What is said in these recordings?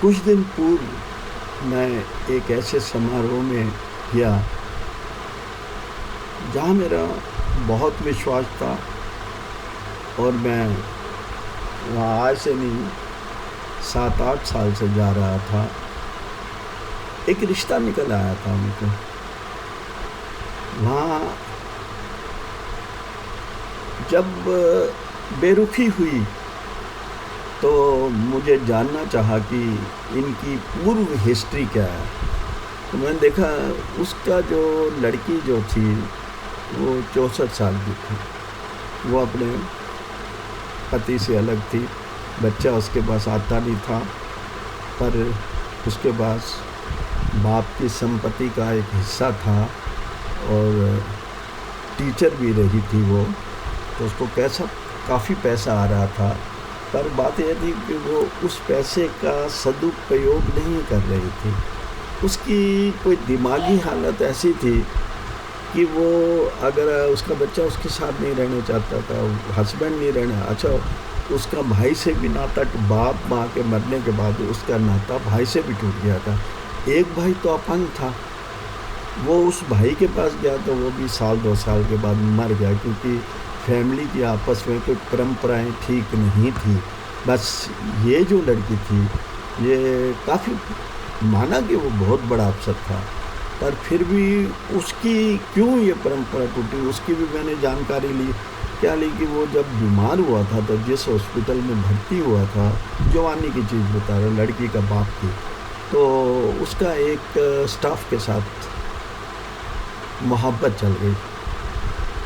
कुछ दिन पूर्व मैं एक ऐसे समारोह में गया जहाँ मेरा बहुत विश्वास था और मैं वहाँ आज से नहीं 7-8 साल से जा रहा था। एक रिश्ता निकल आया था उनको। वहाँ जब बेरुखी हुई तो मुझे जानना चाहा कि इनकी पूर्व हिस्ट्री क्या है। तो मैंने देखा उसका जो लड़की जो थी वो 64 साल की थी। वो अपने पति से अलग थी, बच्चा उसके पास आता नहीं था, पर उसके पास बाप की संपत्ति का एक हिस्सा था और टीचर भी रही थी वो, तो उसको काफ़ी पैसा आ रहा था। पर बात यह थी कि वो उस पैसे का सदुपयोग नहीं कर रही थी। उसकी कोई दिमागी हालत ऐसी थी कि वो अगर उसका बच्चा उसके साथ नहीं रहना चाहता था, हस्बैंड नहीं रहना, अच्छा उसका भाई से भी नाता, बाप माँ के मरने के बाद उसका नाता भाई से भी टूट गया था। एक भाई तो अपंग था, वो उस भाई के पास गया तो वो भी 1-2 साल के बाद मर गया, क्योंकि फैमिली की आपस में कोई परंपराएं ठीक नहीं थी। बस ये जो लड़की थी ये काफ़ी, माना कि वो बहुत बड़ा अफसर था, पर फिर भी उसकी क्यों ये परंपरा टूटी उसकी भी मैंने जानकारी ली। क्या ली कि वो जब बीमार हुआ था तो जिस हॉस्पिटल में भर्ती हुआ था, जवानी की चीज़ बता रहा, लड़की का बाप की, तो उसका एक स्टाफ के साथ मोहब्बत चल गई।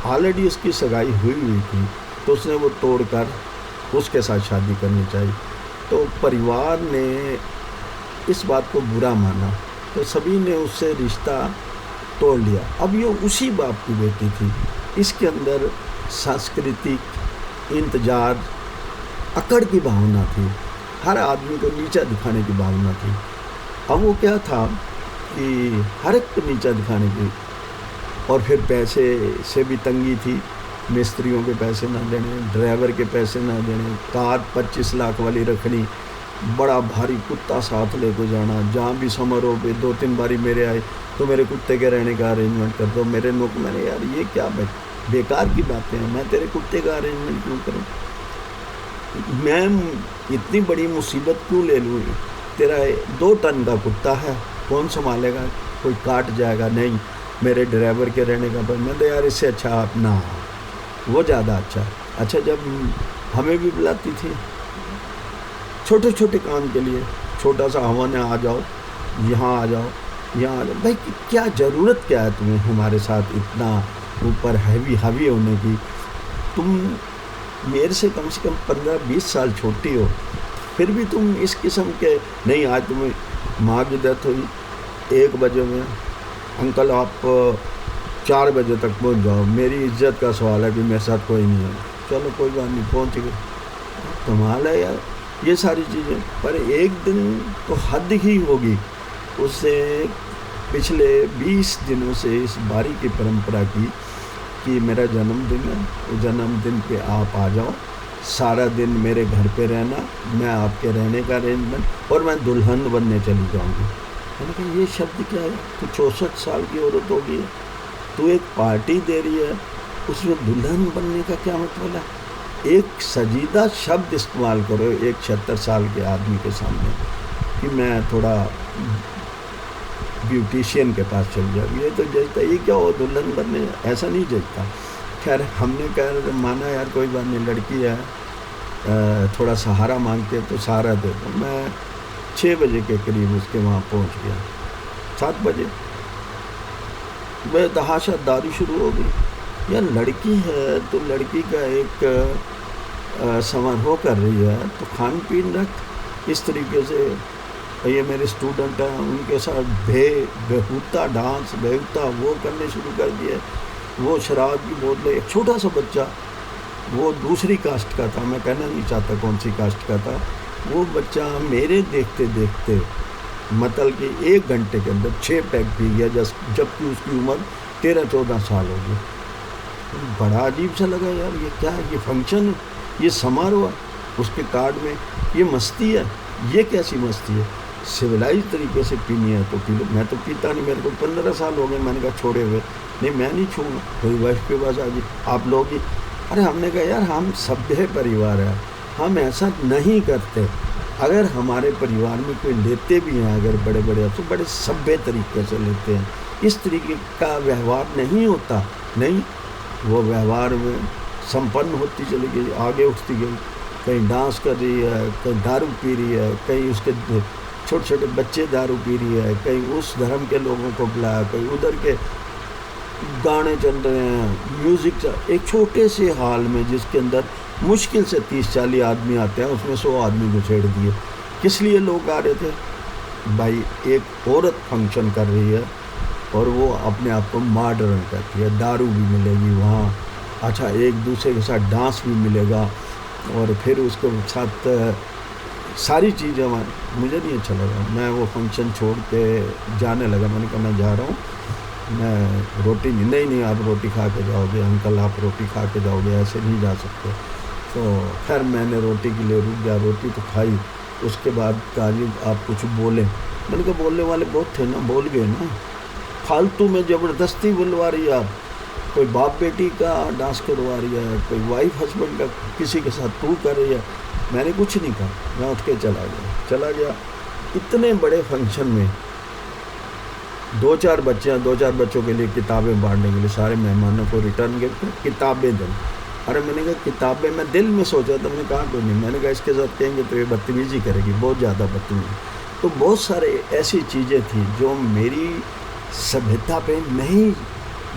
ऑलरेडी उसकी सगाई हुई थी, तो उसने वो तोड़कर उसके साथ शादी करनी चाहिए। तो परिवार ने इस बात को बुरा माना, तो सभी ने उससे रिश्ता तोड़ लिया। अब ये उसी बाप की बेटी थी। इसके अंदर सांस्कृतिक इंतजार, अकड़ की भावना थी, हर आदमी को नीचा दिखाने की भावना थी। अब वो क्या था कि हर एक को नीचा दिखाने की, और फिर पैसे से भी तंगी थी। मिस्त्रियों के पैसे ना देने, ड्राइवर के पैसे ना देने, कार 25 लाख वाली रखनी, बड़ा भारी कुत्ता साथ लेके जाना। जहाँ भी समारोह पे 2-3 बारी मेरे आए तो मेरे कुत्ते के रहने का अरेंजमेंट कर दो। मेरे नौकर, मैंने यार ये क्या बेकार की बातें हैं, मैं तेरे कुत्ते का अरेंजमेंट क्यों करूँ, मैं इतनी बड़ी मुसीबत क्यों ले लूँ। तेरा 2 टन का कुत्ता है, कौन संभालेगा, कोई काट जाएगा, नहीं मेरे ड्राइवर के रहने का। पर मैं तो यार इससे अच्छा अपना, वो ज़्यादा अच्छा। जब हमें भी बुलाती थी छोटे छोटे काम के लिए, छोटा सा हवन है, आ जाओ यहाँ, आ जाओ यहाँ, आ जाओ। भाई क्या ज़रूरत क्या है तुम्हें हमारे साथ इतना ऊपर हावी होने की। तुम मेरे से कम 15-20 साल छोटी हो, फिर भी तुम इस किस्म के नहीं। आज तुम्हें माँ की डेथ हुई 1 बजे में, अंकल आप 4 बजे तक पहुंच जाओ, मेरी इज्जत का सवाल है कि मेरे साथ कोई नहीं है। चलो कोई बात नहीं, पहुंच गए। कमाल है यार ये सारी चीज़ें। पर एक दिन तो हद ही होगी। उससे पिछले 20 दिनों से इस बारी की परंपरा की कि मेरा जन्मदिन है, वो जन्मदिन पे आप आ जाओ, सारा दिन मेरे घर पे रहना, मैं आपके रहने का अरेंजमेंट, और मैं दुल्हन बनने चली जाऊंगी। मैंने कहा ये शब्द क्या है, तू 64 साल की औरत होगी, तू एक पार्टी दे रही है, उसमें दुल्हन बनने का क्या मतलब है। एक सजीदा शब्द इस्तेमाल करो एक 76 साल के आदमी के सामने कि मैं थोड़ा ब्यूटिशियन के पास चल जाऊँ, ये तो जजता, ये क्या हो दुल्हन बनने, ऐसा नहीं जजता। खैर हमने कहा माना यार कोई बात नहीं, लड़की है, थोड़ा सहारा मांगते तो सहारा दे दो। मैं 6 बजे के करीब उसके वहाँ पहुँच गया। 7 बजे बेतहाशा दारू शुरू हो गई। यार लड़की है तो लड़की का एक समारोह कर रही है, तो खान पीन रख इस तरीके से। ये मेरे स्टूडेंट हैं, उनके साथ बेहूता डांस, बेहूता वो करने शुरू कर दिए। वो शराब की बोतलें, एक छोटा सा बच्चा, वो दूसरी कास्ट का था, मैं कहना नहीं चाहता कौन सी कास्ट का था, वो बच्चा मेरे देखते देखते मतलब कि 1 घंटे के अंदर 6 पैक पी गया, जबकि उसकी उम्र 13-14 साल हो गई। बड़ा अजीब सा लगा यार, ये क्या है, ये फंक्शन है, ये समारोह है, उसके कार्ड में ये मस्ती है, ये कैसी मस्ती है। सिविलाइज तरीके से पीनी है तो पी लो, मैं तो पीता नहीं, मेरे को 15 साल हो गए मैंने कहा छोड़े हुए, नहीं मैं नहीं छूँगा। कोई वाइफ के पास आ गई, आप लोग ही, अरे हमने कहा यार हम सभ्य परिवार है, हम ऐसा नहीं करते। अगर हमारे परिवार में कोई लेते भी हैं अगर बड़े बड़े तो बड़े सभ्य तरीके से लेते हैं, इस तरीके का व्यवहार नहीं होता। नहीं, वो व्यवहार में संपन्न होती चली गई, आगे उठती गई, कहीं डांस कर रही है, कहीं दारू पी रही है, कहीं उसके छोटे छोटे बच्चे दारू पी रही है, कहीं उस धर्म के लोगों को बुलाया, कहीं उधर के गाने चल रहे हैं, म्यूज़िक चल, एक छोटे से हॉल में जिसके अंदर मुश्किल से 30-40 आदमी आते हैं उसमें 100 आदमी घुसेड़ दिए। किस लिए लोग आ रहे थे भाई? एक औरत फंक्शन कर रही है और वो अपने आप को मॉडर्न करती है, दारू भी मिलेगी वहाँ, अच्छा एक दूसरे के साथ डांस भी मिलेगा, और फिर उसके साथ सारी चीज़ें। मुझे नहीं अच्छा लगा, मैं वो फंक्शन छोड़ के जाने लगा। मैंने कहा मैं जा रहा हूँ, मैं रोटी नहीं आप रोटी खा के जाओगे अंकल, आप रोटी खा के जाओगे, ऐसे नहीं जा सकते। तो खैर मैंने रोटी के लिए रुक गया, रोटी तो खाई। उसके बाद कहा जी आप कुछ बोलें, मैंने कहा बोलने वाले बहुत थे ना, बोल गए ना, फालतू में ज़बरदस्ती बुलवा रही है आप, कोई बाप बेटी का डांस करवा रही है, कोई वाइफ हस्बैंड का किसी के साथ तू कर रही है। मैंने कुछ नहीं कहा, मैं उठ के चला गया। इतने बड़े फंक्शन में 2-4 बच्चों के लिए किताबें बांटने के लिए सारे मेहमानों को रिटर्न गिफ्ट किताबें दें। अरे मैंने कहा किताबें, मैं दिल में सोचा था, मैंने कहा कोई नहीं, मैंने कहा इसके साथ कहेंगे तो ये बदतमीज़ी करेगी, बहुत ज़्यादा बदतमीज़ी। तो बहुत सारे ऐसी चीज़ें थी जो मेरी सभ्यता पे नहीं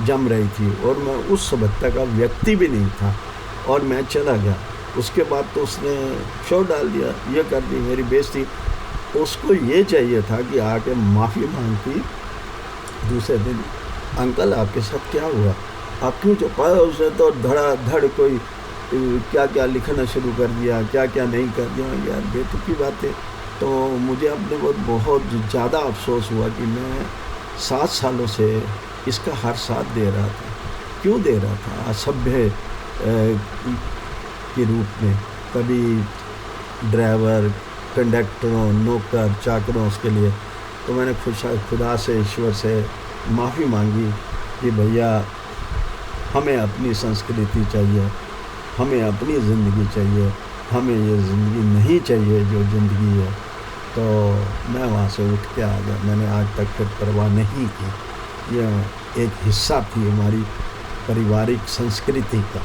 जम रही थी, और मैं उस सभ्यता का व्यक्ति भी नहीं था, और मैं चला गया। उसके बाद तो उसने शो डाल दिया, ये कर दी, मेरी बेइज्जती। उसको ये चाहिए था कि आके माफ़ी मांगती दूसरे दिन, अंकल आपके साथ क्या हुआ, आप क्यों चुपाया? उसने तो धड़ाधड़ कोई क्या क्या लिखना शुरू कर दिया, क्या क्या नहीं कर दिया। यार बेतुकी बातें। तो मुझे अपने को बहुत ज़्यादा अफसोस हुआ कि मैं 7 सालों से इसका हर साथ दे रहा था। क्यों दे रहा था? असभ्य के रूप में, कभी ड्राइवर, कंडक्टरों, नौकर, चाकरों, उसके लिए। तो मैंने खुदा से, ईश्वर से माफ़ी मांगी कि भैया हमें अपनी संस्कृति चाहिए, हमें अपनी ज़िंदगी चाहिए, हमें ये ज़िंदगी नहीं चाहिए जो ज़िंदगी है। तो मैं वहाँ से उठ के आ गया, मैंने आज तक फिर परवाह नहीं की। यह एक हिस्सा थी हमारी पारिवारिक संस्कृति का।